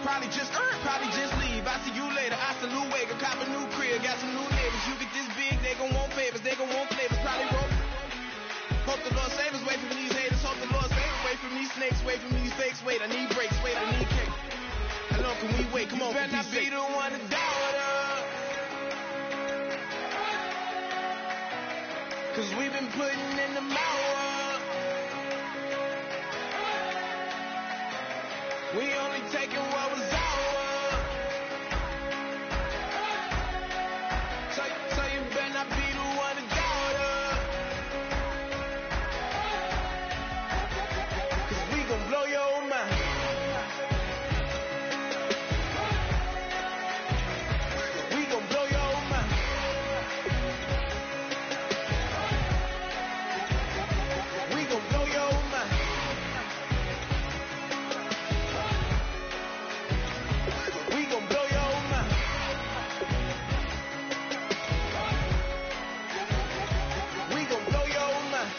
Probably just leave. I see you later. I salute wake. Cop a new crib. Got some new neighbors. You get this big, they gon' want favors. They gon' want flavors. Probably roll. Hope the Lord save us. Wait from these haters. Hope the Lord save us. Wait from these snakes. Wait from these fakes. Wait, I need breaks. Wait, I need cake. How long can we wait? Come on, better not be the one to doubt us. Cause we've been putting in the hour. We only taking what was ours. So you better not be the one to doubt us. Cause we gon' blow your mind. We gon' blow your mind. We gon' blow your mind. We gon' blow your mind. We gon' blow your mind.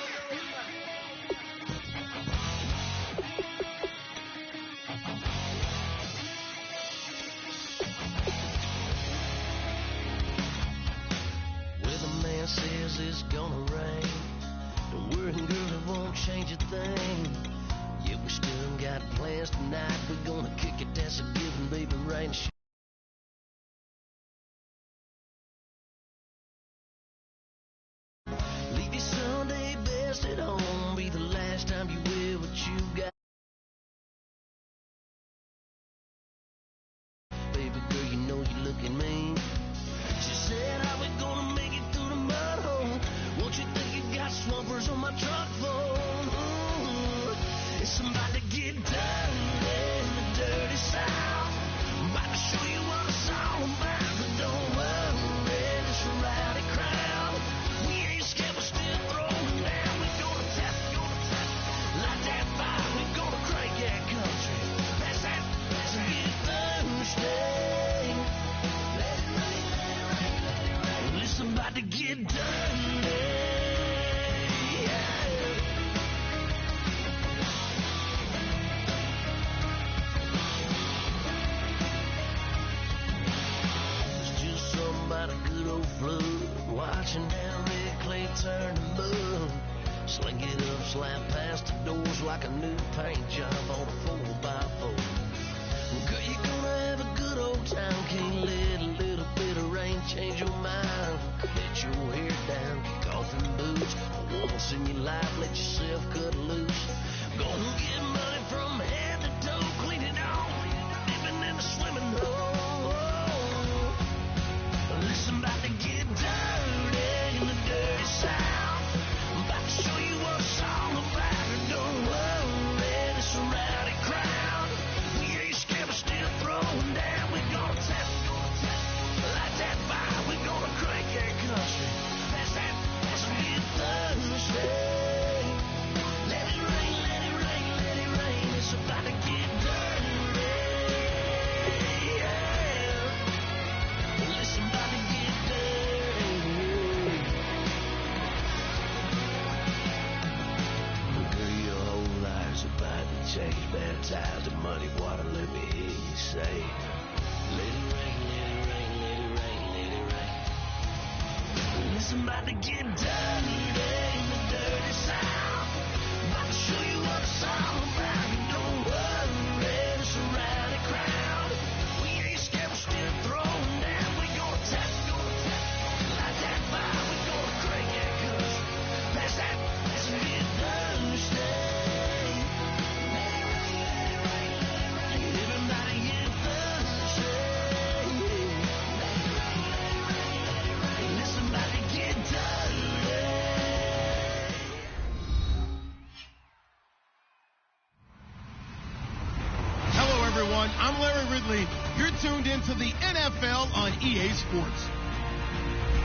Where the man says it's gonna rain, don't worry, girl, it won't change a thing. Yeah, we still got plans tonight. We're gonna kick it, that's a given, baby, rain. Leave your Sunday best at home, be the last time you wear what you got. Baby girl, you know you looking mean. She said, how we gonna make it through the mud hole? Won't you think you got swampers on my truck phone? Ooh, it's somebody get dirty in the dirty South. I'm about to show you what it's all about, but don't worry, it's a rowdy crowd. We ain't scared, we're still throwing down. We gonna tap, light that fire. We gonna crank that country. That's that, let's get Thursday. Let it rain, let it rain, let it rain. Well, it's about to get dirty. Yeah. It's just something about a good old flood, watching that red clay turn to mud. Sling it up, slap past the doors like a new paint job on a 4x4. Girl, you're gonna have a good old time. Can't let a little bit of rain change your mind. Let your hair down, kick off them boots. Once in your life, let yourself cut loose. Go and get money from head to toe, clean it off, living in a swimming hole. Listen, about to get dirty in the dirty South. I'm about to show you what it's all about. Don't worry, it's a rowdy crowd. We ain't scared, we're still throwing down. We gonna tap, light that fire. We gonna crank that country. That's that, let's get Thursday. Let it rain, let it rain, let it rain. It's about to get dirty. Yeah. Listen, about to get dirty. Girl, your whole life's about to change. Baptized in muddy water, let me hear you say, let it rain, let it rain, let it rain, let it rain. Listen, about to get dirty in the dirty South. About to show you what it's all about. Don't worry, it's a rowdy crowd. We ain't scared, we're still throwing down. We gonna tap, light that fire. We gonna crank that country. That's that, let's get Thursday. Let it rain, let it rain, let it rain. Everybody get Thursday. Let it rain, let it rain, let it rain. Listen, about to get dirty. Hello, everyone. I'm Larry Ridley. You're tuned into the NFL on EA Sports.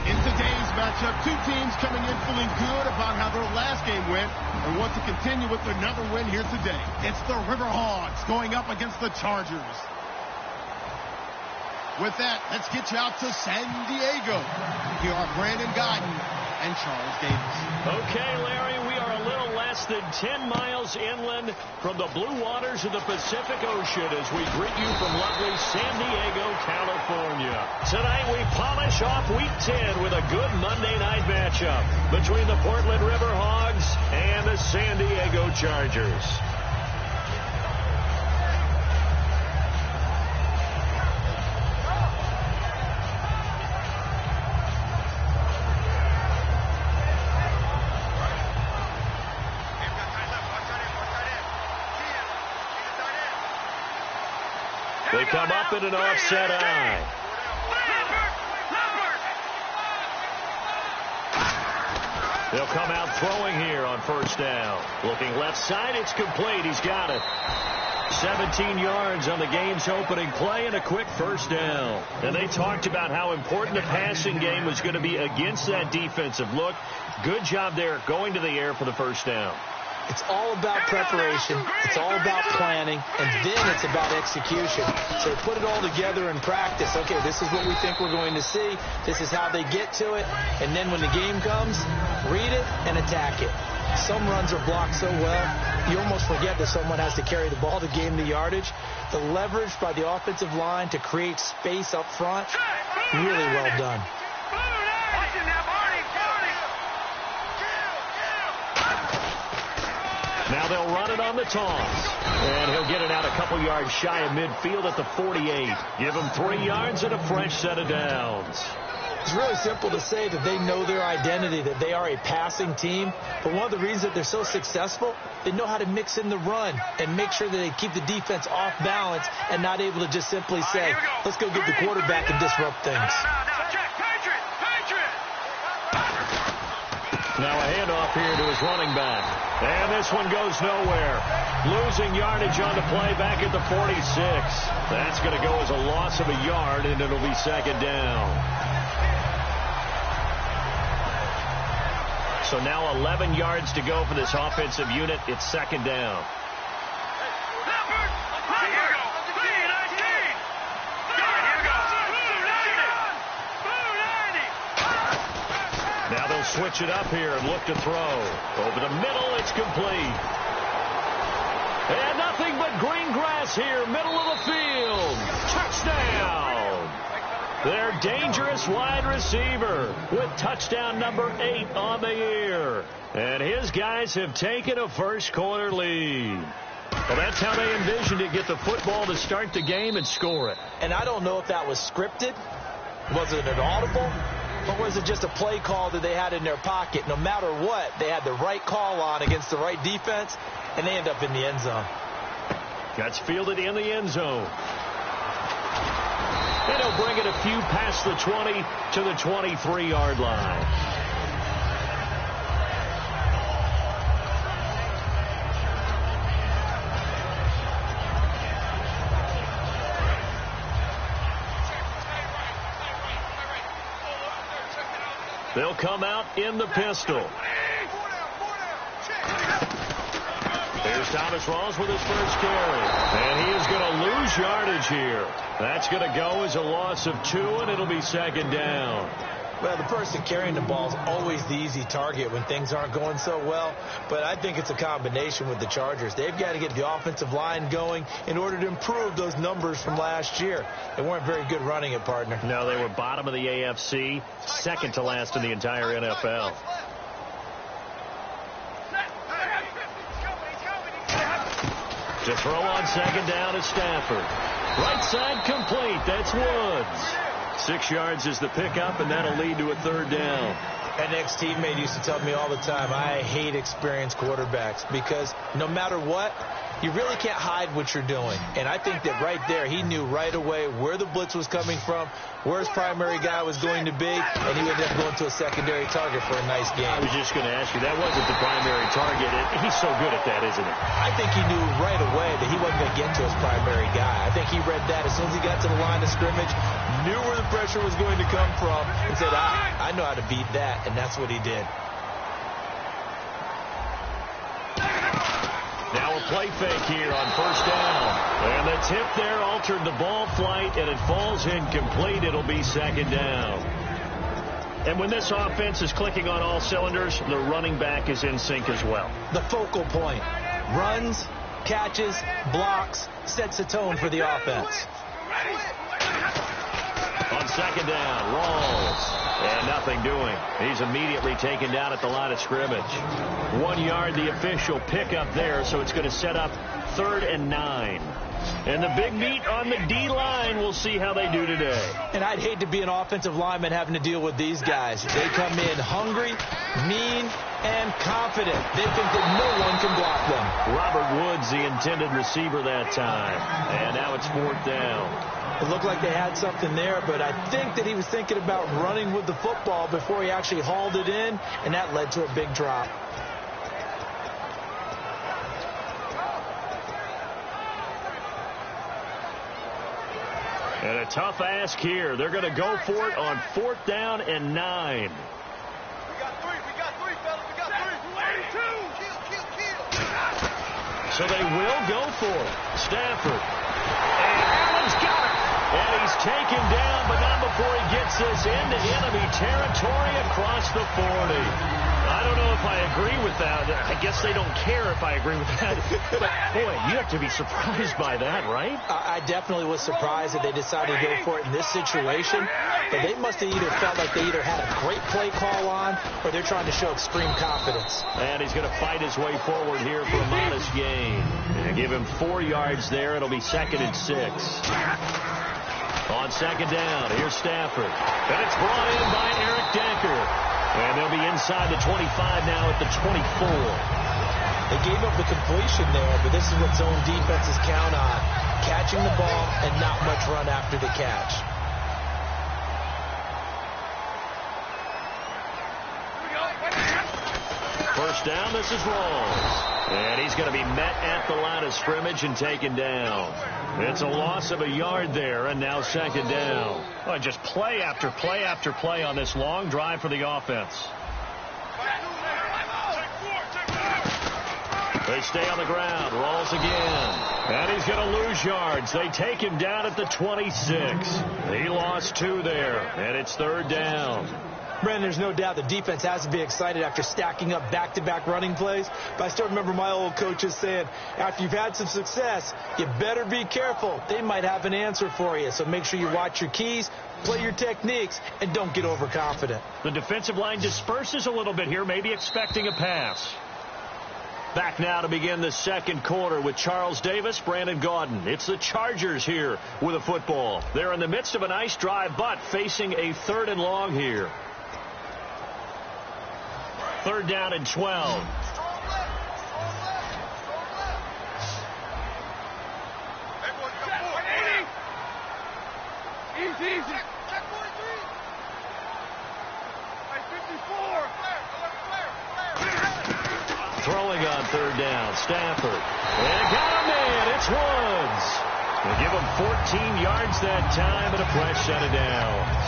In today's matchup, two teams coming in feeling good about how their last game went and want to continue with another win here today. It's the Riverhawks going up against the Chargers. With that, let's get you out to San Diego. Here are Brandon Guyton and Charles Davis. Okay, Larry, we are little less than 10 miles inland from the blue waters of the Pacific Ocean as we greet you from lovely San Diego, California. Tonight we polish off Week 10 with a good Monday night matchup between the Portland River Hogs and the San Diego Chargers. They come up in an offset eye. They'll come out throwing here on first down. Looking left side, it's complete. He's got it. 17 yards on the game's opening play and a quick first down. And they talked about how important the passing game was going to be against that defensive look. Good job there going to the air for the first down. It's all about preparation. It's all about planning. And then it's about execution. So put it all together in practice. Okay, this is what we think we're going to see. This is how they get to it. And then when the game comes, read it and attack it. Some runs are blocked so well, you almost forget that someone has to carry the ball to gain the yardage. The leverage by the offensive line to create space up front, really well done. Now they'll run it on the toss. And he'll get it out a couple yards shy of midfield at the 48. Give him 3 yards and a fresh set of downs. It's really simple to say that they know their identity, that they are a passing team. But one of the reasons that they're so successful, they know how to mix in the run and make sure that they keep the defense off balance and not able to just simply say, let's go get the quarterback and disrupt things. Now a handoff here to his running back. And this one goes nowhere. Losing yardage on the play back at the 46. That's going to go as a loss of a yard, and it'll be second down. So now 11 yards to go for this offensive unit. It's second down. Now they'll switch it up here and look to throw. Over the middle, it's complete. And nothing but green grass here, middle of the field. Touchdown! Their dangerous wide receiver with touchdown number 8 on the year. And his guys have taken a first-quarter lead. Well, that's how they envisioned it, get the football to start the game and score it. And I don't know if that was scripted. Was it an audible? Or was it just a play call that they had in their pocket? No matter what, they had the right call on against the right defense, and they end up in the end zone. That's fielded in the end zone. And he'll bring it a few past the 20 to the 23-yard line. They'll come out in the pistol. Here's Thomas Rawls with his first carry. And he is going to lose yardage here. That's going to go as a loss of 2, and it'll be second down. Well, the person carrying the ball is always the easy target when things aren't going so well. But I think it's a combination with the Chargers. They've got to get the offensive line going in order to improve those numbers from last year. They weren't very good running it, partner. No, they were bottom of the AFC, second to last in the entire NFL. To throw on second down is Stafford. Right side complete. That's Woods. 6 yards is the pickup, and that'll lead to a third down. An ex-teammate used to tell me all the time, I hate experienced quarterbacks because no matter what, you really can't hide what you're doing. And I think that right there, he knew right away where the blitz was coming from, where his primary guy was going to be, and he ended up going to a secondary target for a nice game. I was just going to ask you, that wasn't the primary target. He's so good at that, isn't he? I think he knew right away that he wasn't going to get to his primary guy. I think he read that as soon as he got to the line of scrimmage, knew where the pressure was going to come from, and said, I know how to beat that, and that's what he did. Now a play fake here on first down. And the tip there altered the ball flight, and it falls incomplete. It'll be second down. And when this offense is clicking on all cylinders, the running back is in sync as well. The focal point. Runs, catches, blocks, sets a tone for the offense. On second down, Rawls. And nothing doing. He's immediately taken down at the line of scrimmage. 1 yard, the official pickup there, so it's going to set up 3rd and 9. And the big meat on the D-line, we'll see how they do today. And I'd hate to be an offensive lineman having to deal with these guys. They come in hungry, mean, and confident. They think that no one can block them. Robert Woods, the intended receiver that time. And now it's 4th down. It looked like they had something there, but I think that he was thinking about running with the football before he actually hauled it in, and that led to a big drop. And a tough ask here. They're going to go for it on 4th down and 9. We got three, fellas. We got three. So they will go for it. Stafford. And Allen's got it. And he's taken down, but not before he gets this into enemy territory across the 40. I don't know if I agree with that. I guess they don't care if I agree with that. But, boy, you have to be surprised by that, right? I definitely was surprised that they decided to go for it in this situation. But they must have either felt like they either had a great play call on or they're trying to show extreme confidence. And he's going to fight his way forward here for a modest gain. And give him 4 yards there. It'll be 2nd and 6. On second down, here's Stafford. And it's brought in by Eric Decker. And they'll be inside the 25 now at the 24. They gave up the completion there, but this is what zone defenses count on. Catching the ball and not much run after the catch. First down, this is Rawls. And he's going to be met at the line of scrimmage and taken down. It's a loss of a yard there, and now 2nd down. Well, just play after play after play on this long drive for the offense. They stay on the ground. Rawls again. And he's going to lose yards. They take him down at the 26. He lost 2 there, and it's 3rd down. Brandon, there's no doubt the defense has to be excited after stacking up back-to-back running plays. But I still remember my old coaches saying, after you've had some success, you better be careful. They might have an answer for you. So make sure you watch your keys, play your techniques, and don't get overconfident. The defensive line disperses a little bit here, maybe expecting a pass. Back now to begin the 2nd quarter with Charles Davis, Brandon Gaudin. It's the Chargers here with a football. They're in the midst of a nice drive, but facing a 3rd and long here. 3rd down and 12. Easy. Check 43. 54. Throwing on 3rd down, Stafford. And got a man, it's Woods. They give him 14 yards that time and a fresh set of downs.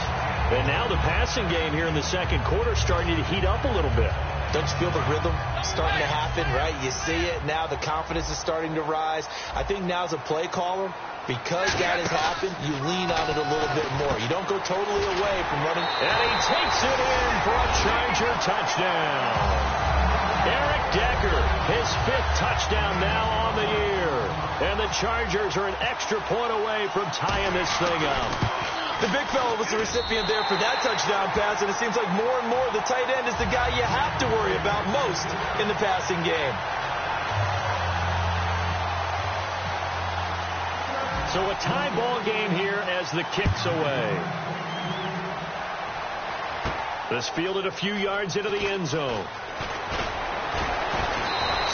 And now the passing game here in the 2nd quarter starting to heat up a little bit. Don't you feel the rhythm starting to happen, right? You see it now. The confidence is starting to rise. I think now as a play caller, because that has happened, you lean on it a little bit more. You don't go totally away from running. And he takes it in for a Charger touchdown. Eric Decker, his 5th touchdown now on the year. And the Chargers are an extra point away from tying this thing up. The big fella was the recipient there for that touchdown pass, and it seems like more and more the tight end is the guy you have to worry about most in the passing game. So a tie ball game here as the kick's away. This fielded a few yards into the end zone.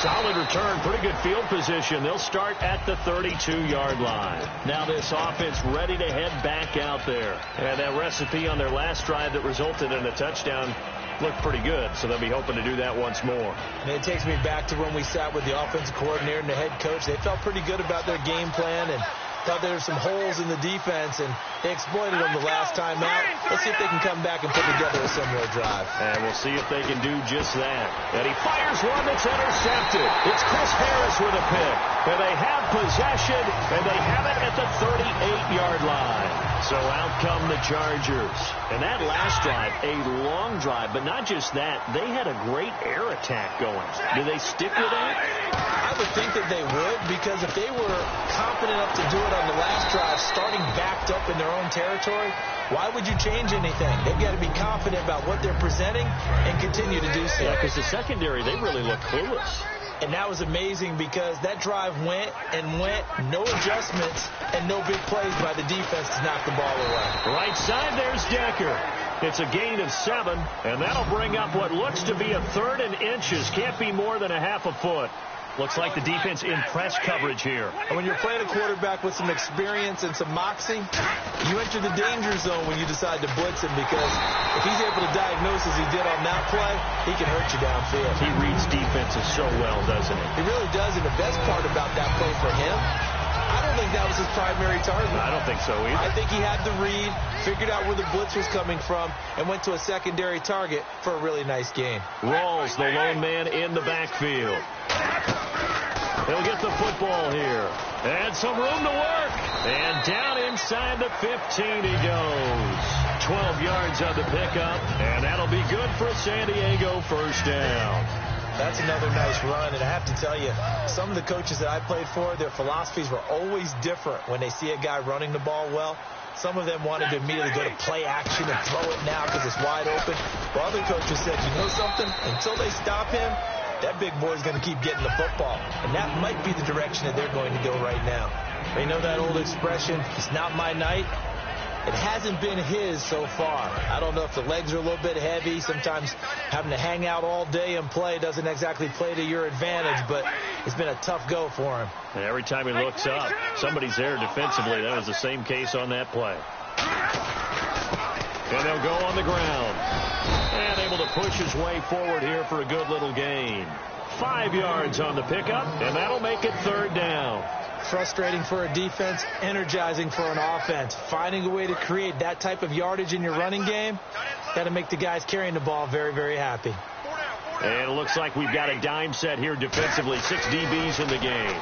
Solid return, pretty good field position. They'll start at the 32-yard line. Now this offense ready to head back out there. And that recipe on their last drive that resulted in a touchdown looked pretty good, so they'll be hoping to do that once more. And it takes me back to when we sat with the offensive coordinator and the head coach. They felt pretty good about their game plan and thought there were some holes in the defense, and they exploited them the last time out. Let's see if they can come back and put together a similar drive. And we'll see if they can do just that. And he fires one that's intercepted. It's Chris Harris with a pick. And they have possession, and they have it at the 38-yard line. So out come the Chargers. And that last drive, a long drive, but not just that. They had a great air attack going. Do they stick with that? I would think that they would, because if they were confident enough to do it on the last drive, starting backed up in their own territory, why would you change anything? They've got to be confident about what they're presenting and continue to do so. Yeah, because the secondary, they really look clueless. And that was amazing because that drive went and went, no adjustments and no big plays by the defense to knock the ball away. Right side, there's Decker. It's a gain of 7, and that'll bring up what looks to be a 3rd and inches. Can't be more than a half a foot. Looks like the defense in press coverage here. And when you're playing a quarterback with some experience and some moxie, you enter the danger zone when you decide to blitz him, because if he's able to diagnose as he did on that play, he can hurt you downfield. He reads defenses so well, doesn't he? He really does, and the best part about that play for him, I don't think that was his primary target. I don't think so either. I think he had the read, figured out where the blitz was coming from, and went to a secondary target for a really nice gain. Rolls the lone man in the backfield. He'll get the football here. And some room to work. And down inside the 15 he goes. 12 yards on the pickup. And that'll be good for San Diego, first down. That's another nice run, and I have to tell you, some of the coaches that I played for, their philosophies were always different when they see a guy running the ball well. Some of them wanted to immediately go to play action and throw it now because it's wide open. While other coaches said, you know something? Until they stop him, that big boy's going to keep getting the football. And that might be the direction that they're going to go right now. They know that old expression, it's not my night. It hasn't been his so far. I don't know if the legs are a little bit heavy. Sometimes having to hang out all day and play doesn't exactly play to your advantage, but it's been a tough go for him. And every time he looks up, somebody's there defensively. That was the same case on that play. And they'll go on the ground. And able to push his way forward here for a good little gain. 5 yards on the pickup, and that'll make it 3rd down. Frustrating for a defense, energizing for an offense. Finding a way to create that type of yardage in your running game, got to make the guys carrying the ball very, very happy. And it looks like we've got a dime set here defensively. 6 DBs in the game.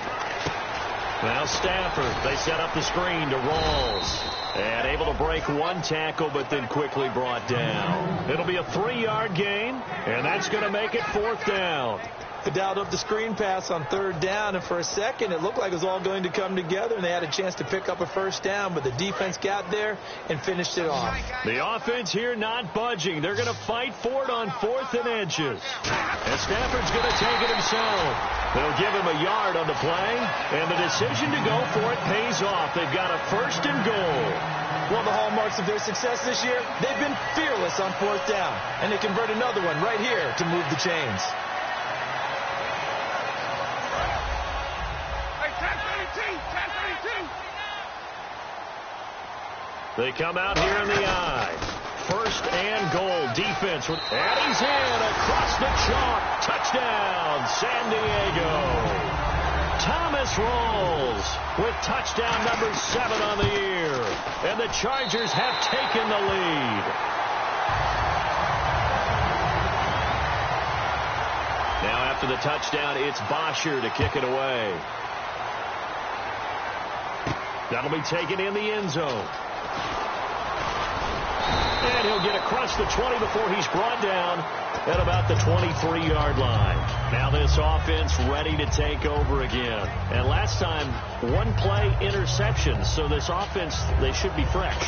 Now Stafford, they set up the screen to Rawls. And able to break one tackle, but then quickly brought down. It'll be a 3-yard gain, and that's going to make it 4th down. They dialed up the screen pass on 3rd down, and for a second it looked like it was all going to come together, and they had a chance to pick up a 1st down, but the defense got there and finished it off. The offense here not budging. They're going to fight for it on 4th and inches. And Stafford's going to take it himself. They'll give him a yard on the play, and the decision to go for it pays off. They've got a 1st and goal. One of the hallmarks of their success this year, they've been fearless on 4th down, and they convert another one right here to move the chains. They come out here in the eye. 1st and goal defense. And he's in across the chalk. Touchdown, San Diego. Thomas Rawls with touchdown number 7 on the year. And the Chargers have taken the lead. Now after the touchdown, it's Bosher to kick it away. That'll be taken in the end zone. And he'll get across the 20 before he's brought down at about the 23-yard line. Now this offense ready to take over again. And last time, 1-play interceptions. So this offense, they should be fresh.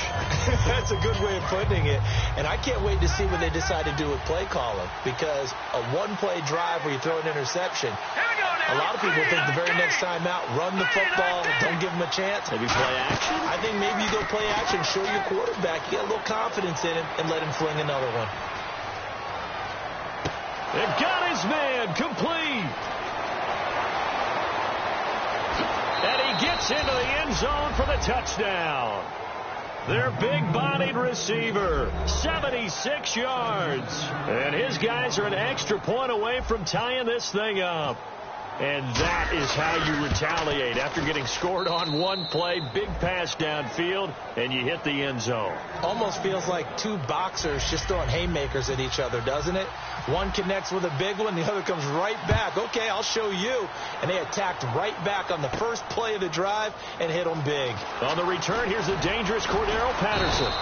That's a good way of putting it. And I can't wait to see what they decide to do with play calling. Because a 1-play drive where you throw an interception, a lot of people think the very next time out, run the football, don't give them a chance. Maybe play action? I think maybe you go play action, show your quarterback, get a little confidence in him, and let him fling another one. They've got his man complete. And he gets into the end zone for the touchdown. Their big-bodied receiver, 76 yards. And his guys are an extra point away from tying this thing up. And that is how you retaliate. After getting scored on one play, big pass downfield, and you hit the end zone. Almost feels like two boxers just throwing haymakers at each other, doesn't it? One connects with a big one, the other comes right back. Okay, I'll show you. And they attacked right back on the first play of the drive and hit them big. On the return, here's the dangerous Cordero Patterson.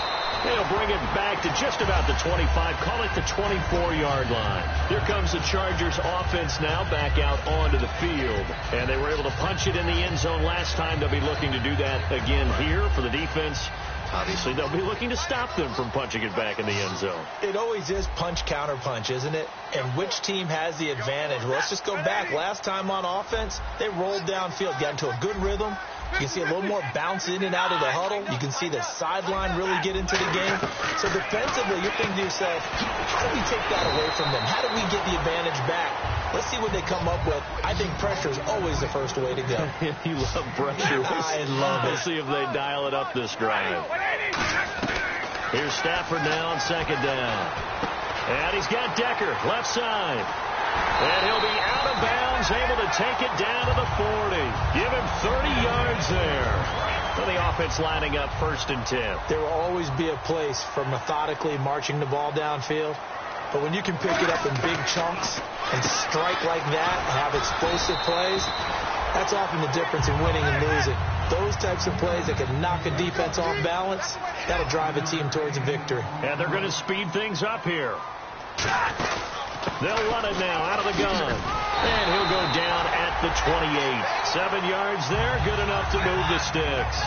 They'll bring it back to just about the 25, call it the 24-yard line. Here comes the Chargers offense now back out onto the field. And they were able to punch it in the end zone last time. They'll be looking to do that again here for the defense. Obviously, they'll be looking to stop them from punching it back in the end zone. It always is punch, counter punch, isn't it? And which team has the advantage? Well, let's just go back. Last time on offense, they rolled downfield, got into a good rhythm. You can see a little more bounce in and out of the huddle. You can see the sideline really get into the game. So defensively, you're thinking to yourself, how do we take that away from them? How do we get the advantage back? Let's see what they come up with. I think pressure is always the first way to go. You love pressure. I love it. Let's see if they dial it up this drive. Here's Stafford now on second down. And he's got Decker, left side. And he'll be out of bounds, able to take it down to the 40. Give him 30 yards there. For the offense lining up 1st and 10. There will always be a place for methodically marching the ball downfield. But when you can pick it up in big chunks and strike like that, have explosive plays, that's often the difference in winning and losing. Those types of plays that can knock a defense off balance, that'll drive a team towards a victory. And they're going to speed things up here. They'll run it now out of the gun. And he'll go down at the 28. 7 yards there, good enough to move the sticks.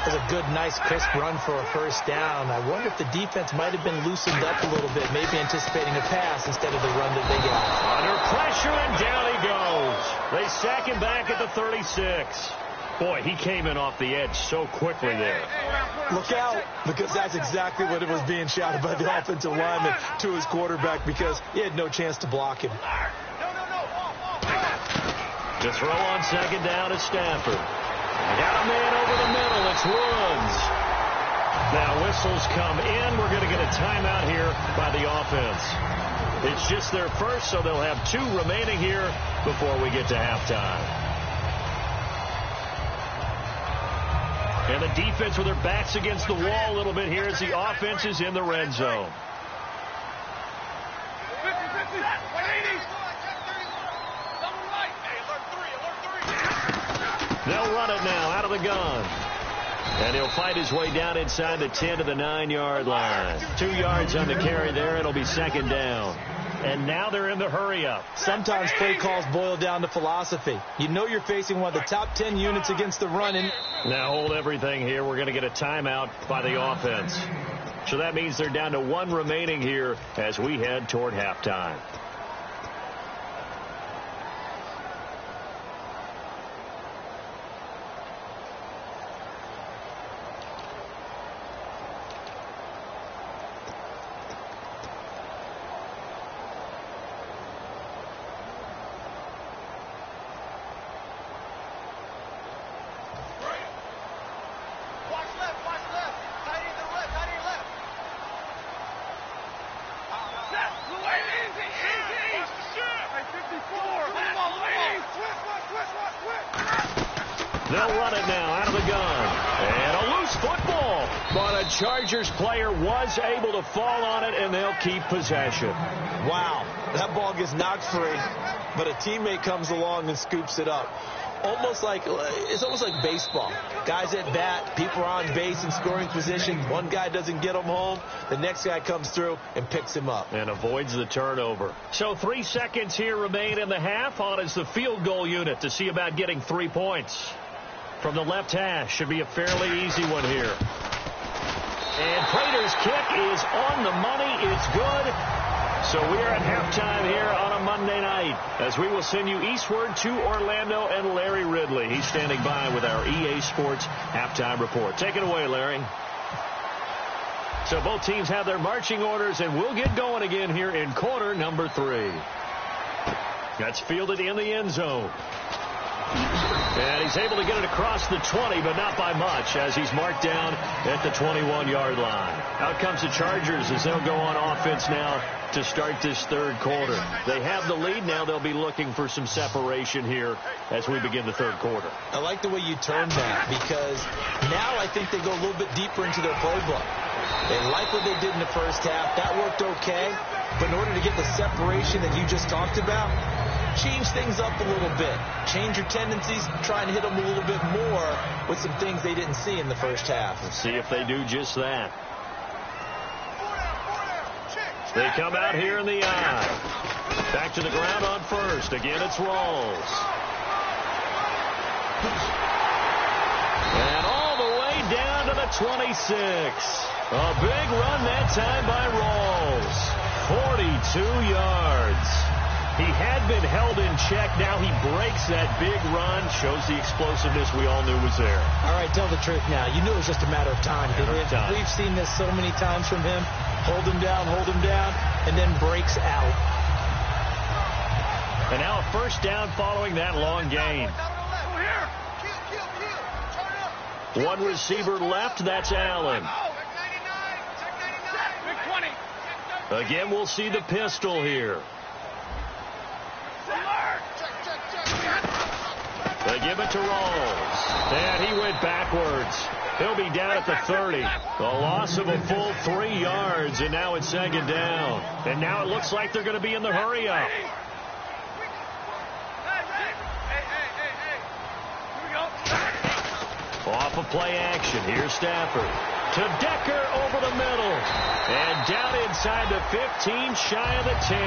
That's a good, nice, crisp run for a first down. I wonder if the defense might have been loosened up a little bit, maybe anticipating a pass instead of the run that they got. Under pressure, and down he goes. They sack him back at the 36. Boy, he came in off the edge so quickly there. Look out, because that's exactly what it was being shouted by the offensive lineman to his quarterback, because he had no chance to block him. To throw on second down is Stafford. Got a man over the middle. It's Woods. Now whistles come in. We're going to get a timeout here by the offense. It's just their first, so they'll have 2 remaining here before we get to halftime. And the defense with their backs against the wall a little bit here as the offense is in the red zone. They'll run it now out of the gun. And he'll fight his way down inside the 10 to the 9-yard line. 2 yards on the carry there. It'll be second down. And now they're in the hurry-up. Sometimes play calls boil down to philosophy. You know you're facing one of the top 10 units against the run. Now hold everything here. We're going to get a timeout by the offense. So that means they're down to 1 remaining here as we head toward halftime. They'll run it now out of the gun. And a loose football. But a Chargers player was able to fall on it, and they'll keep possession. Wow. That ball gets knocked free, but a teammate comes along and scoops it up. It's almost like baseball. Guys at bat, people are on base in scoring position. One guy doesn't get him home. The next guy comes through and picks him up. And avoids the turnover. So 3 seconds here remain in the half. On is the field goal unit to see about getting 3 points. From the left hash, should be a fairly easy one here. And Prater's kick is on the money. It's good. So we are at halftime here on a Monday night as we will send you eastward to Orlando and Larry Ridley. He's standing by with our EA Sports halftime report. Take it away, Larry. So both teams have their marching orders, and we'll get going again here in quarter number 3. That's fielded in the end zone. And he's able to get it across the 20, but not by much, as he's marked down at the 21-yard line. Out comes the Chargers as they'll go on offense now to start this third quarter. They have the lead now. They'll be looking for some separation here as we begin the third quarter. I like the way you termed that, because now I think they go a little bit deeper into their playbook. They like what they did in the first half. That worked okay. But in order to get the separation that you just talked about, change things up a little bit. Change your tendencies, try and hit them a little bit more with some things they didn't see in the first half. Let's see if they do just that. They come out here in the eye. Back to the ground on first. Again, it's Rawls. And all the way down to the 26. A big run that time by Rawls. 42 yards. He had been held in check. Now he breaks that big run. Shows the explosiveness we all knew was there. All right, tell the truth now. You knew it was just a matter of time. We've seen this so many times from him. Hold him down, and then breaks out. And now a first down following that long gain. One receiver left. That's Allen. Again, we'll see the pistol here. They give it to Rawls. And he went backwards. He'll be down at the 30. A loss of a full 3 yards, and now it's second down. And now it looks like they're going to be in the hurry-up. Off of play action. Here's Stafford. To Decker over the middle. And down inside the 15, shy of the 10.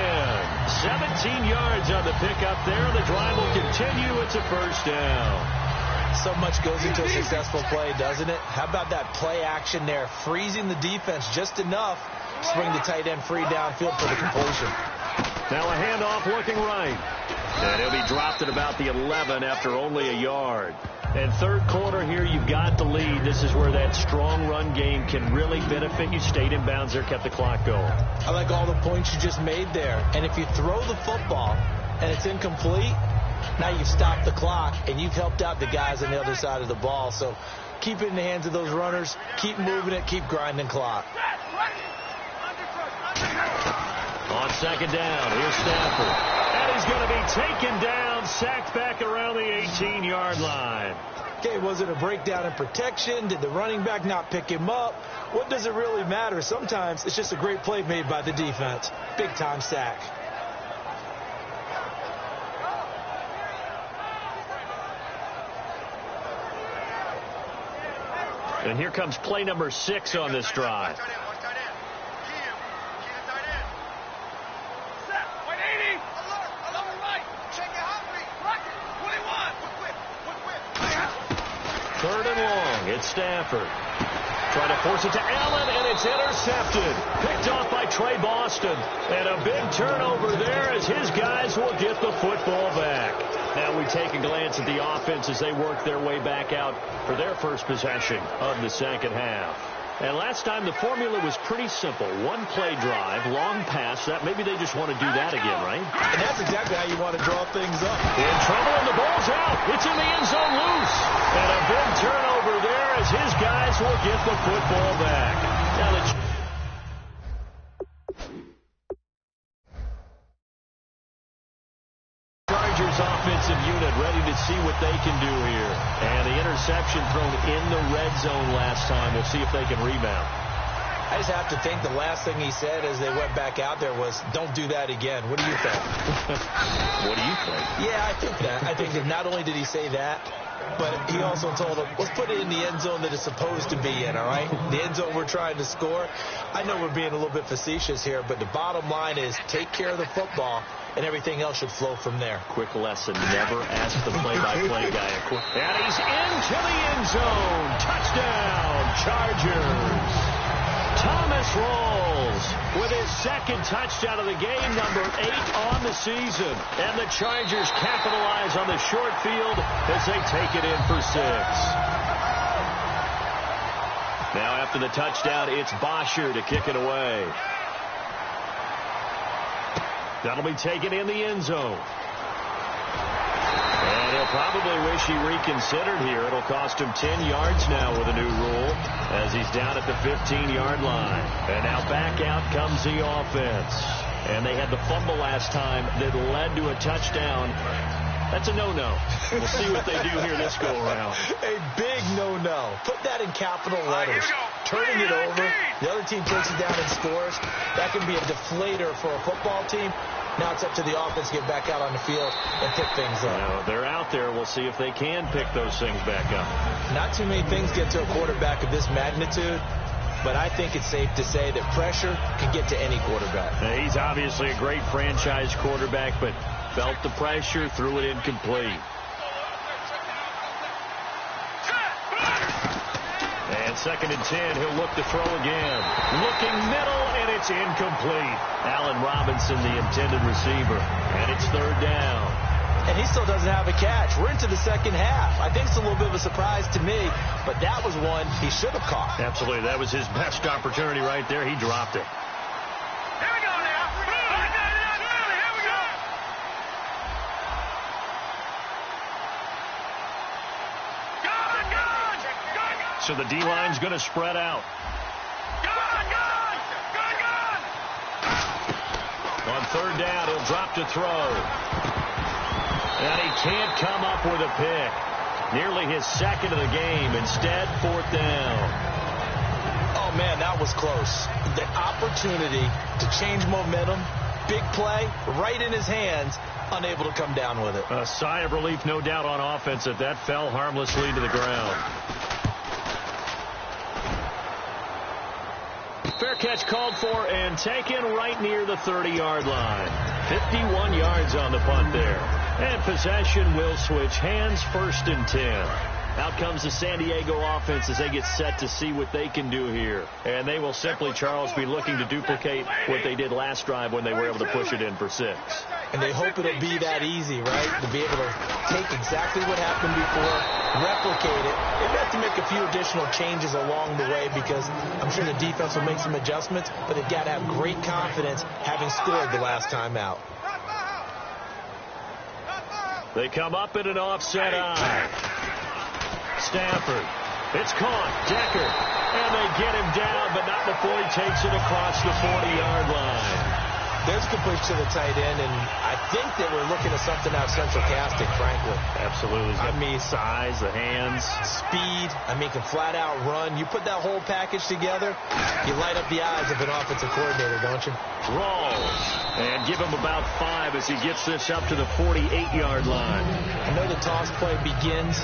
17 yards on the pickup there. The drive will continue. It's a first down. So much goes into a successful play, doesn't it? How about that play action there? Freezing the defense just enough to bring the tight end free downfield for the completion. Now a handoff looking right. And he'll be dropped at about the 11 after only a yard. And third quarter here, you've got the lead. This is where that strong run game can really benefit you. Stayed in bounds there, kept the clock going. I like all the points you just made there. And if you throw the football and it's incomplete, now you've stopped the clock and you've helped out the guys on the other side of the ball. So keep it in the hands of those runners. Keep moving it. Keep grinding clock. On second down, here's Stafford. And he's going to be taken down, sacked back around the 18-yard line. Okay, was it a breakdown in protection? Did the running back not pick him up? What does it really matter? Sometimes it's just a great play made by the defense. Big-time sack. And here comes play number 6 on this drive. Third and long. It's Stafford. Trying to force it to Allen, and it's intercepted. Picked off by Trey Boston. And a big turnover there as his guys will get the football back. Now we take a glance at the offense as they work their way back out for their first possession of the second half. And last time the formula was pretty simple. One play drive, long pass. That maybe they just want to do that again, right? And that's exactly how you want to draw things up. In trouble, and the ball's out. It's in the end zone loose. And a big turnover there as his guys will get the football back. Now the Chargers offensive unit ready to see what they can do here. And the interception thrown in the red zone last time. We'll see if they can rebound. I just have to think the last thing he said as they went back out there was, don't do that again. What do you think? What do you think? Yeah, I think that. I think that not only did he say that, but he also told them, let's put it in the end zone that it's supposed to be in, all right? The end zone we're trying to score. I know we're being a little bit facetious here, but the bottom line is take care of the football, and everything else should flow from there. Quick lesson, never ask the play-by-play guy. And he's into the end zone. Touchdown, Chargers. Thomas Rawls with his second touchdown of the game, number 8 on the season. And the Chargers capitalize on the short field as they take it in for 6. Now after the touchdown, it's Bosher to kick it away. That'll be taken in the end zone. And he'll probably wish he reconsidered here. It'll cost him 10 yards now with a new rule as he's down at the 15-yard line. And now back out comes the offense. And they had the fumble last time that led to a touchdown. That's a no-no. We'll see what they do here this go-around. A big no-no. Put that in capital letters. Turning it over. The other team takes it down and scores. That can be a deflator for a football team. Now it's up to the offense to get back out on the field and pick things up. Now, they're out there. We'll see if they can pick those things back up. Not too many things get to a quarterback of this magnitude, but I think it's safe to say that pressure can get to any quarterback. Now, he's obviously a great franchise quarterback, but felt the pressure, threw it incomplete. And 2nd and 10, he'll look to throw again. Looking middle, and it's incomplete. Allen Robinson, the intended receiver. And it's 3rd down. And he still doesn't have a catch. We're into the second half. I think it's a little bit of a surprise to me, but that was one he should have caught. Absolutely. That was his best opportunity right there. He dropped it. Here we go now. Here we go. So the D-line's going to spread out. On 3rd down, he'll drop to throw. And he can't come up with a pick. Nearly his 2nd of the game. Instead, 4th down. Oh, man, that was close. The opportunity to change momentum, big play, right in his hands, unable to come down with it. A sigh of relief, no doubt, on offense that fell harmlessly to the ground. Fair catch called for and taken right near the 30-yard line. 51 yards on the punt there. And possession will switch hands, 1st and 10. Out comes the San Diego offense as they get set to see what they can do here. And they will simply, Charles, be looking to duplicate what they did last drive when they were able to push it in for 6. And they hope it'll be that easy, right? To be able to take exactly what happened before, replicate it. They've got to make a few additional changes along the way because I'm sure the defense will make some adjustments, but they've got to have great confidence having scored the last time out. They come up in an offset eye. Stafford. It's caught. Decker. And they get him down, but not before he takes it across the 40-yard line. There's a complete to the tight end, and I think that we're looking at something out of Central Casting, frankly. Absolutely. I mean, size, the hands. Speed. I mean, can flat out run. You put that whole package together, you light up the eyes of an offensive coordinator, don't you? Rolls. And give him about 5 as he gets this up to the 48-yard line. I know the toss play begins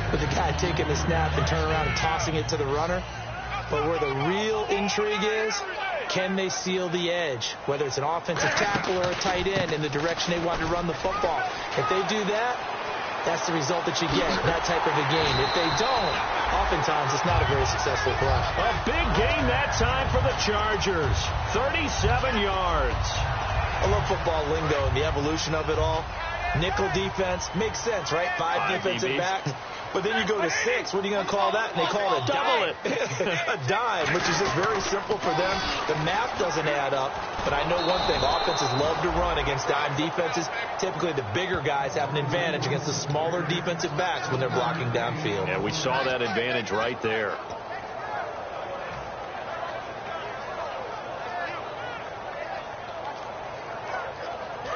with the guy taking the snap and turning around and tossing it to the runner. But where the real intrigue is, can they seal the edge, whether it's an offensive tackle or a tight end, in the direction they want to run the football? If they do that, that's the result that you get, that type of a game. If they don't, oftentimes it's not a very successful play. A big gain that time for the Chargers. 37 yards. I love football lingo and the evolution of it all. Nickel defense makes sense, right? 5 defensive backs. But then you go to 6. What are you going to call that? And they call it a dime. A dime, which is just very simple for them. The math doesn't add up. But I know one thing. Offenses love to run against dime defenses. Typically, the bigger guys have an advantage against the smaller defensive backs when they're blocking downfield. Yeah, we saw that advantage right there.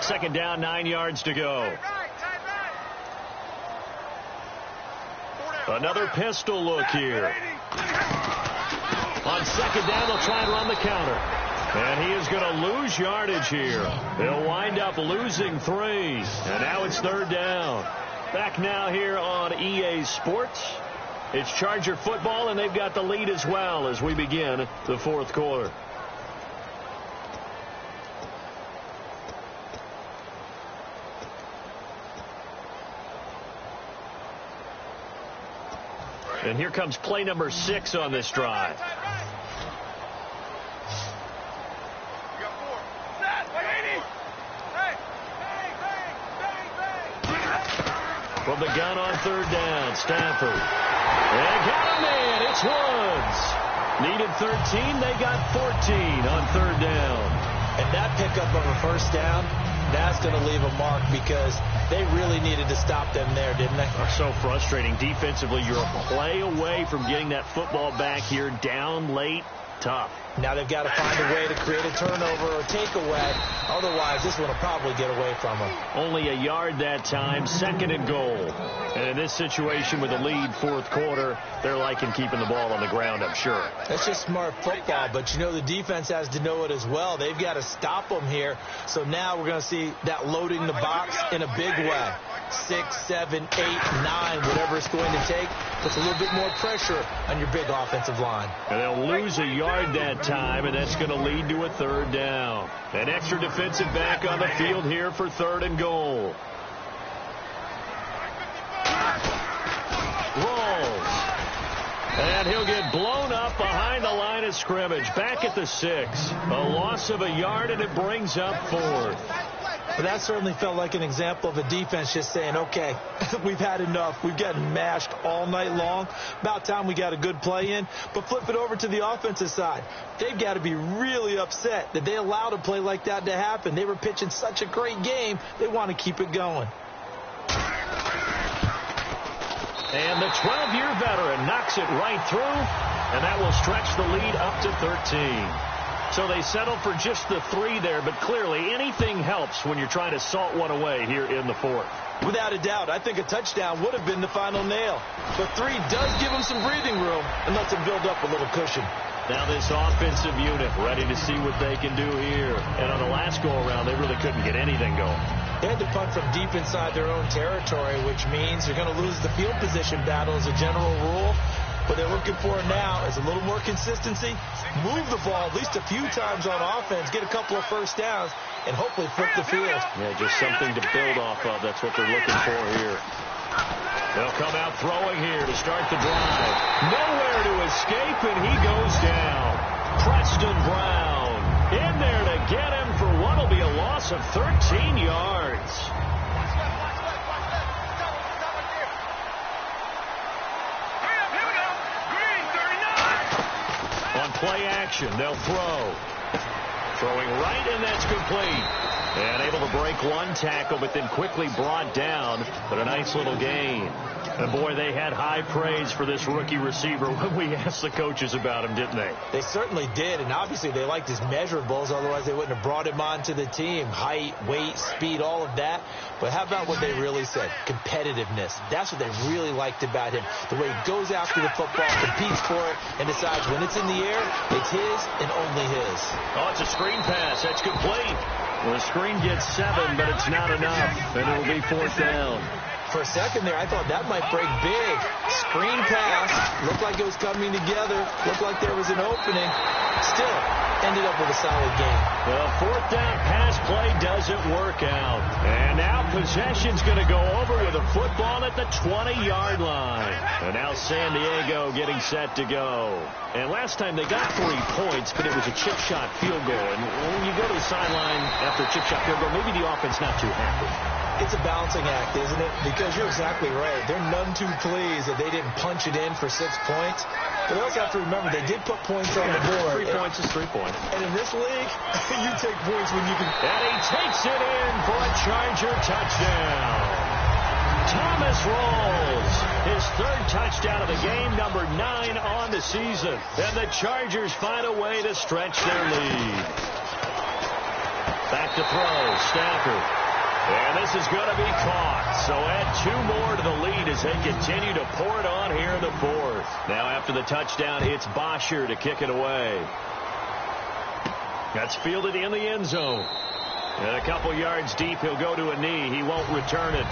Second down, 9 yards to go. Another pistol look here. On 2nd down, they'll try and run the counter. And he is going to lose yardage here. They'll wind up losing 3. And now it's 3rd down. Back now here on EA Sports. It's Charger football, and they've got the lead as well as we begin the 4th quarter. And here comes play number 6 on this drive. From the gun on 3rd down, Stafford. And got him in. It's Woods. Needed 13. They got 14 on 3rd down. And that pickup of a 1st down, that's going to leave a mark because they really needed to stop them there, didn't they? So frustrating. Defensively, you're a play away from getting that football back here down late. Tough. Now they've got to find a way to create a turnover or takeaway. Otherwise, this one will probably get away from them. Only a yard that time, 2nd and goal. And in this situation with a lead, 4th quarter, they're liking keeping the ball on the ground, I'm sure. That's just smart football, but you know the defense has to know it as well. They've got to stop them here. So now we're going to see that loading the box in a big way. 6, 7, 8, 9, whatever it's going to take, puts a little bit more pressure on your big offensive line. And they'll lose a yard that time, and that's going to lead to a 3rd down. An extra defensive back on the field here for 3rd and goal. Rolls. And he'll get blown up behind the line of scrimmage. Back at the 6. A loss of a yard, and it brings up 4th. But that certainly felt like an example of a defense just saying, okay, we've had enough. We've gotten mashed all night long. About time we got a good play in. But flip it over to the offensive side. They've got to be really upset that they allowed a play like that to happen. They were pitching such a great game. They want to keep it going. And the 12-year veteran knocks it right through, and that will stretch the lead up to 13. So they settle for just the 3 there, but clearly anything helps when you're trying to salt one away here in the 4th. Without a doubt, I think a touchdown would have been the final nail. But 3 does give them some breathing room and lets them build up a little cushion. Now this offensive unit ready to see what they can do here. And on the last go-around, they really couldn't get anything going. They had to punt from deep inside their own territory, which means they're going to lose the field position battle as a general rule. What they're looking for now is a little more consistency, move the ball at least a few times on offense, get a couple of first downs, and hopefully flip the field. Yeah, just something to build off of. That's what they're looking for here. They'll come out throwing here to start the drive. Nowhere to escape, and he goes down. Preston Brown in there to get him for what will be a loss of 13 yards. On play action, they'll throw. Throwing right, and that's complete. And able to break one tackle, but then quickly brought down. But a nice little gain. And, boy, they had high praise for this rookie receiver when we asked the coaches about him, didn't they? They certainly did, and obviously they liked his measurables. Otherwise, they wouldn't have brought him onto the team. Height, weight, speed, all of that. But how about what they really said? Competitiveness. That's what they really liked about him. The way he goes after the football, competes for it, and decides when it's in the air, it's his and only his. Oh, it's a screen pass. That's complete. Well, the screen gets 7, but it's not enough, and it'll be 4th down. For a second there, I thought that might break big. Screen pass. Looked like it was coming together. Looked like there was an opening. Still, ended up with a solid game. Well, 4th down pass play doesn't work out. And now possession's going to go over with a football at the 20-yard line. And now San Diego getting set to go. And last time they got 3 points, but it was a chip shot field goal. And when you go to the sideline after a chip shot field goal, maybe the offense not too happy. It's a balancing act, isn't it? Because you're exactly right. They're none too pleased that they didn't punch it in for 6 points. But they also have to remember they did put points on the board. 3 points is 3 points. And in this league, you take points when you can. And he takes it in for a Charger touchdown. Thomas rolls his 3rd touchdown of the game, number 9 on the season. And the Chargers find a way to stretch their lead. Back to throw, Stafford. And this is going to be caught. So add 2 more to the lead as they continue to pour it on here in the 4th. Now after the touchdown, it's Bosher to kick it away. That's fielded in the end zone. And a couple yards deep, he'll go to a knee. He won't return it.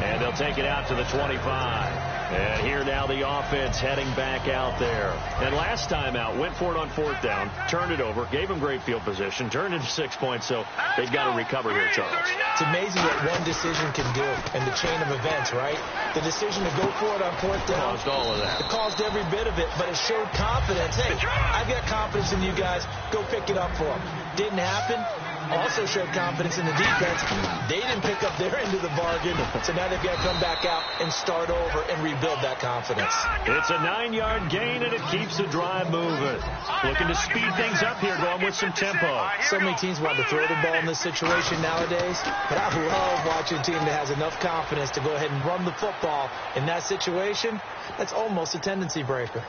And they'll take it out to the 25. And here now the offense heading back out there. And last time out, went for it on 4th down, turned it over, gave them great field position, turned into 6 points, so they've got to recover here, Charles. It's amazing what one decision can do in the chain of events, right? The decision to go for it on 4th down. Caused all of that. It caused every bit of it, but it showed confidence. Hey, I've got confidence in you guys. Go pick it up for them. Didn't happen. Also showed confidence in the defense. They didn't pick up their end of the bargain, so now they've got to come back out and start over and rebuild that confidence. It's a 9-yard gain, and it keeps the drive moving. Looking to speed things up here, going with some tempo. So many teams want to throw the ball in this situation nowadays, but I love watching a team that has enough confidence to go ahead and run the football in that situation. That's almost a tendency breaker.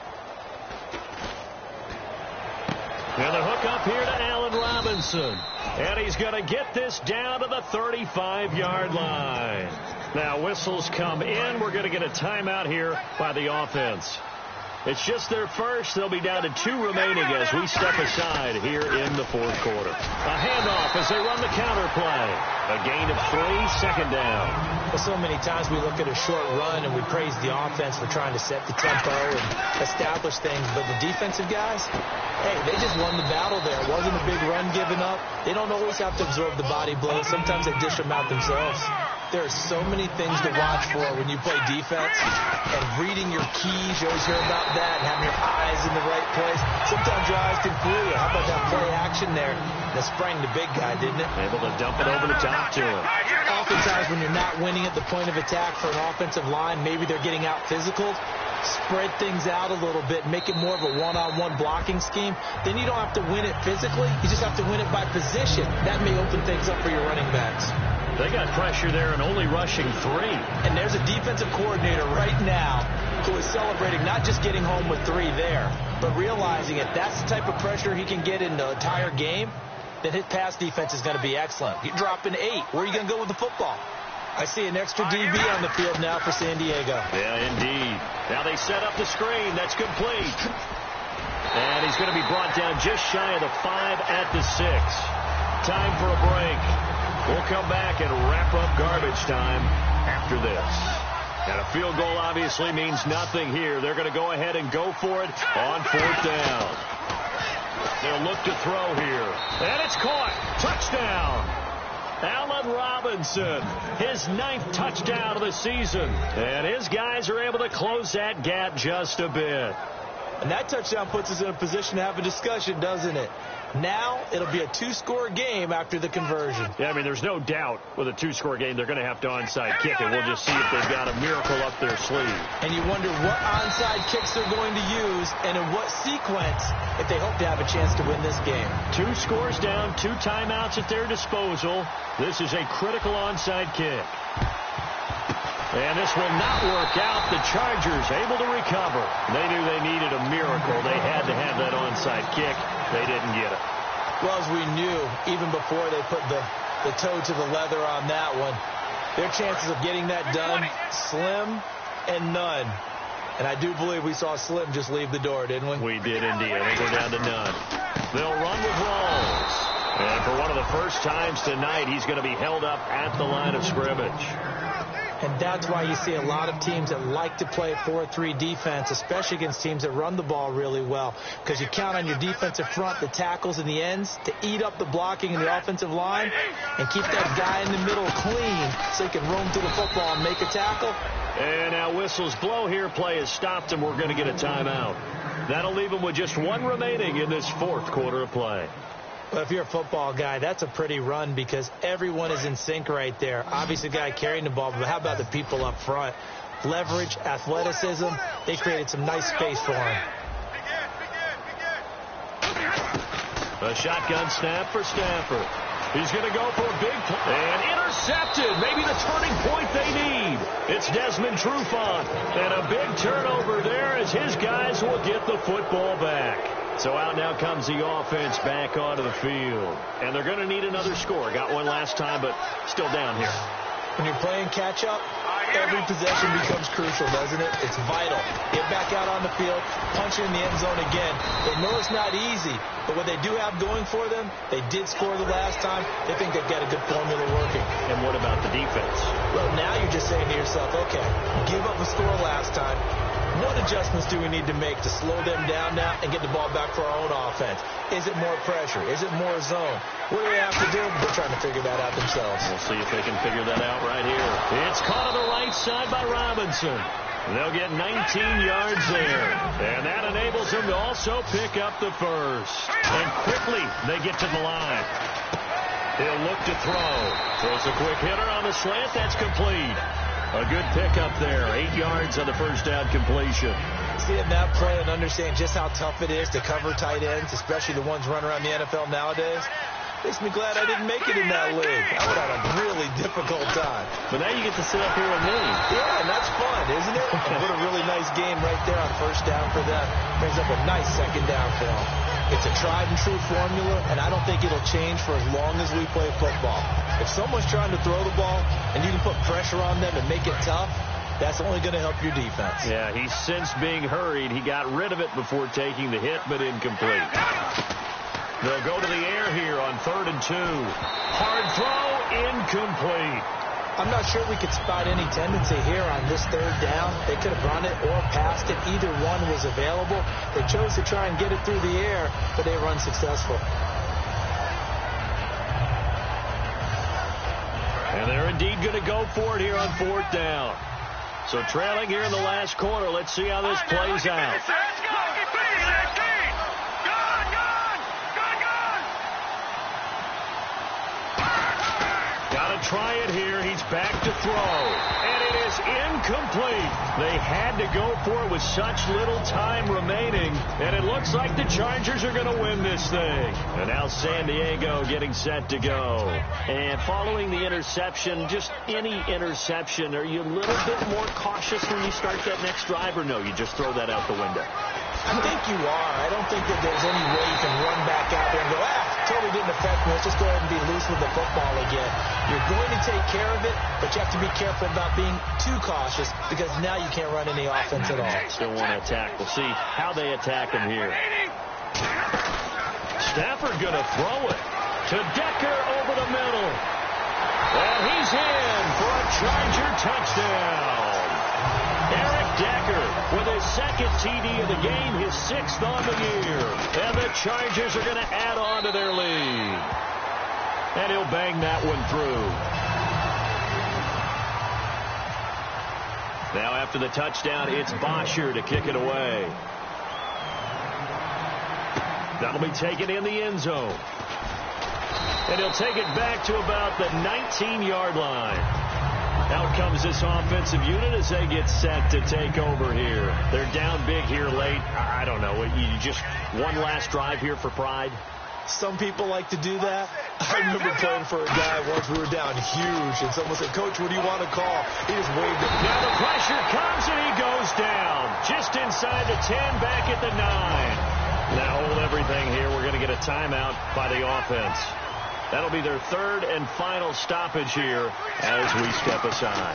And the hook up here to Allen Robinson. And he's going to get this down to the 35-yard line. Now whistles come in. We're going to get a timeout here by the offense. It's just their first. They'll be down to 2 remaining as we step aside here in the fourth quarter. A handoff as they run the counter play. A gain of 3, second down. Well, so many times we look at a short run and we praise the offense for trying to set the tempo and establish things. But the defensive guys, hey, they just won the battle there. It wasn't a big run given up. They don't always have to absorb the body blows. Sometimes they dish them out themselves. There are so many things to watch for when you play defense, and reading your keys, you always hear about that, and having your eyes in the right place. Sometimes your eyes can fool you. How about that play action there? That sprang the big guy, didn't it? Able to dump it over the top to him. Oftentimes when you're not winning at the point of attack for an offensive line, maybe they're getting out physical, spread things out a little bit, make it more of a one-on-one blocking scheme. Then you don't have to win it physically. You just have to win it by position. That may open things up for your running backs. They got pressure there and only rushing 3. And there's a defensive coordinator right now who is celebrating not just getting home with 3 there, but realizing if that's the type of pressure he can get in the entire game, then his pass defense is going to be excellent. You're dropping 8. Where are you going to go with the football? I see an extra DB on the field now for San Diego. Yeah, indeed. Now they set up the screen. That's complete. And he's going to be brought down just shy of the 5 at the 6. Time for a break. We'll come back and wrap up garbage time after this. And a field goal obviously means nothing here. They're going to go ahead and go for it on 4th down. They'll look to throw here. And it's caught. Touchdown. Allen Robinson, his 9th touchdown of the season. And his guys are able to close that gap just a bit. And that touchdown puts us in a position to have a discussion, doesn't it? Now it'll be a 2-score game after the conversion. Yeah, I mean, there's no doubt with a 2-score game they're going to have to onside kick it. We'll just see if they've got a miracle up their sleeve. And you wonder what onside kicks they're going to use and in what sequence if they hope to have a chance to win this game. 2 scores down, 2 timeouts at their disposal. This is a critical onside kick. And this will not work out. The Chargers able to recover. They knew they needed a miracle. They had to have that onside kick. They didn't get it. Well, as we knew, even before they put the toe to the leather on that one, their chances of getting that done, slim and none. And I do believe we saw Slim just leave the door, didn't we? We did indeed. I think we're down to none. They'll run with Rawls. And for one of the first times tonight, he's going to be held up at the line of scrimmage. And that's why you see a lot of teams that like to play 4-3 defense, especially against teams that run the ball really well, because you count on your defensive front, the tackles and the ends, to eat up the blocking in the offensive line and keep that guy in the middle clean so he can roam through the football and make a tackle. And now whistles blow here. Play is stopped, and we're going to get a timeout. That'll leave them with just 1 remaining in this 4th quarter of play. Well, if you're a football guy, that's a pretty run because everyone is in sync right there. Obviously, the guy carrying the ball, but how about the people up front? Leverage, athleticism, they created some nice space for him. A shotgun snap for Stafford. He's going to go for a big play. And intercepted. Maybe the turning point they need. It's Desmond Trufant. And a big turnover there as his guys will get the football back. So out now comes the offense back onto the field. And they're going to need another score. Got one last time, but still down here. When you're playing catch-up, every possession becomes crucial, doesn't it? It's vital. Get back out on the field, punch it in the end zone again. They know it's not easy, but what they do have going for them, they did score the last time. They think they've got a good formula working. And what about the defense? Well, now you're just saying to yourself, okay, give up a score last time. What adjustments do we need to make to slow them down now and get the ball back for our own offense? Is it more pressure? Is it more zone? What do they have to do? They're trying to figure that out themselves. We'll see if they can figure that out right here. It's caught on the right side by Robinson. They'll get 19 yards there. And that enables them to also pick up the first. And quickly they get to the line. He'll look to throw. Throws a quick hitter on the slant. That's complete. A good pickup there. 8 yards on the first down completion. Seeing that play and understand just how tough it is to cover tight ends, especially the ones running around the NFL nowadays. Makes me glad I didn't make it in that league. I would have had a really difficult time. But now you get to sit up here with me. Yeah, and that's fun, isn't it? And what a really nice game right there on first down for them. Brings up a nice second down for them. It's a tried and true formula, and I don't think it'll change for as long as we play football. If someone's trying to throw the ball and you can put pressure on them and make it tough, that's only going to help your defense. Yeah, he's since being hurried. He got rid of it before taking the hit, but incomplete. They'll go to the air here on 3rd and 2. Hard throw, incomplete. I'm not sure we could spot any tendency here on this 3rd down. They could have run it or passed it. Either one was available. They chose to try and get it through the air, but they were unsuccessful. And they're indeed going to go for it here on 4th down. So trailing here in the last quarter. Let's see how this plays out. Try it here. He's back to throw. And it is incomplete. They had to go for it with such little time remaining. And it looks like the Chargers are going to win this thing. And now San Diego getting set to go. And following the interception, just any interception, are you a little bit more cautious when you start that next drive, or no, you just throw that out the window? I think you are. I don't think that there's any way you can run back out there and go, totally didn't affect me. Let's just go ahead and be loose with the football again. You're going to take care of it, but you have to be careful about being too cautious because now you can't run any offense at all. Still want to attack. We'll see how they attack him here. Stafford going to throw it to Decker over the middle. And he's in for a Charger touchdown. Eric Decker with his 2nd TD of the game, his 6th on the year. And the Chargers are going to add on to their lead. And he'll bang that one through. Now after the touchdown, it's Bosher to kick it away. That'll be taken in the end zone. And he'll take it back to about the 19-yard line. Out comes this offensive unit as they get set to take over here. They're down big here late. I don't know. You just one last drive here for pride? Some people like to do that. I remember playing for a guy once. We were down huge, and someone said, "Coach, what do you want to call?" He just waved it. Now the pressure comes, and he goes down. Just inside the 10, back at the 9. Now hold everything here. We're going to get a timeout by the offense. That'll be their 3rd and final stoppage here as we step aside.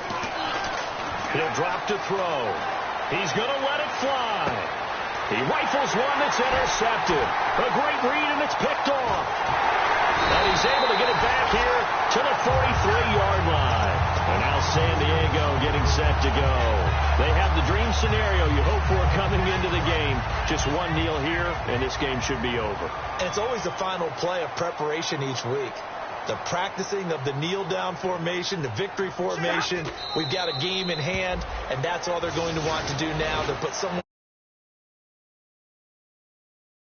He'll drop to throw. He's going to let it fly. He rifles one that's intercepted. A great read, and it's picked off. And he's able to get it back here to the 43-yard line. And now San Diego getting set to go. They have the dream scenario you hope for coming into the game. Just one kneel here, and this game should be over. And it's always the final play of preparation each week. The practicing of the kneel-down formation, the victory formation. We've got a game in hand, and that's all they're going to want to do now to put someone